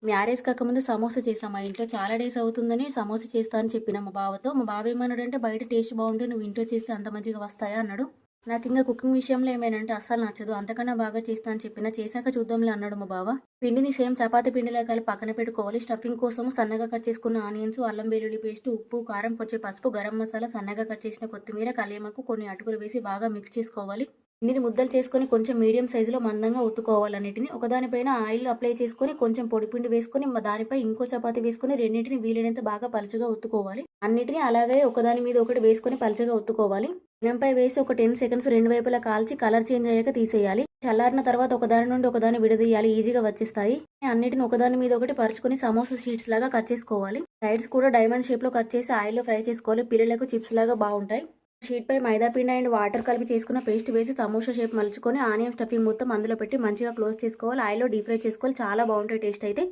Marriage కాకముందు సమోసా చేశాం మా ఇంట్లో. చాలా డేస్ అవుతుందని సమోసా చేస్తా అని చెప్పిన మా బావతో. మా బావ ఏమన్నాడంటే, "బయట టేస్ట్ బాగుంటే నువ్వు ఇంట్లో చేస్తే అంత మంచిగా వస్తాయా?" అన్నాడు. నాకింకా కుకింగ్ విషయంలో ఏమైనంటే అస్సలు నచ్చదు. అంతకన్నా బాగా చేస్తా అని చెప్పిన. చేశాక చూద్దాంలే అన్నాడు మా బావ. పిండిని సేమ్ చపాతీ పిండిలా కలిపి పక్కన పెట్టుకోవాలి. స్టఫింగ్ కోసం సన్నగా కట్ చేసుకున్న ఆనియన్స్, అల్లం వెల్లుల్లి పేస్ట్, ఉప్పు, కారం, కొంచెం పసుపు, గరం మసాలా, సన్నగా కట్ చేసిన కొత్తిమీర, కలియమాకు, కొన్ని అటుకులు వేసి బాగా మిక్స్ చేసుకోవాలి. పిండిని ముద్దలు చేసుకొని కొంచెం మీడియం సైజులో మందంగా ఒత్తుకోవాలి అన్నిటిని. ఒకదానిపైన ఆయిల్ అప్లై చేసుకొని కొంచెం పొడిపిండి వేసుకొని దానిపై ఇంకో చపాతీ వేసుకొని రెండింటిని వీలైనంత బాగా పలుచగా ఒత్తుకోవాలి. అన్నిటిని అలాగే ఒకదాని మీద ఒకటి వేసుకొని పలుచగా ఒత్తుకోవాలి. పెనంపై వేసి ఒక 10 సెకండ్స్ రెండు వైపులా కాల్చి కలర్ చేంజ్ అయ్యాక తీసేయాలి. చల్లారిన తర్వాత ఒకదాని నుండి ఒకదాన్ని విడదీయాలి. ఈజీగా వచ్చేస్తాయి. అన్నిటిని ఒకదాని మీద ఒకటి పరుచుకొని సమోసా షీట్స్ లాగా కట్ చేసుకోవాలి. సైడ్స్ కూడా డైమండ్ షేప్ లో కట్ చేసి ఆయిల్లో ఫ్రై చేసుకోవాలి. పిల్లలకు చిప్స్ లాగా బాగుంటాయి. షీట్ పై మైదా పిండి అండ్ వాటర్ కలిపి చేసుకున్న పేస్ట్ వేసి సమోసా షేప్ మలుచుకొని ఆనియన్ స్టఫింగ్ మొత్తం అందులో పెట్టి మంచిగా క్లోజ్ చేసుకోవాలి. ఆయిల్లో డీప్ ఫ్రై చేసుకోవాలి. చాలా బాగుంటాయి టేస్ట్ అయితే.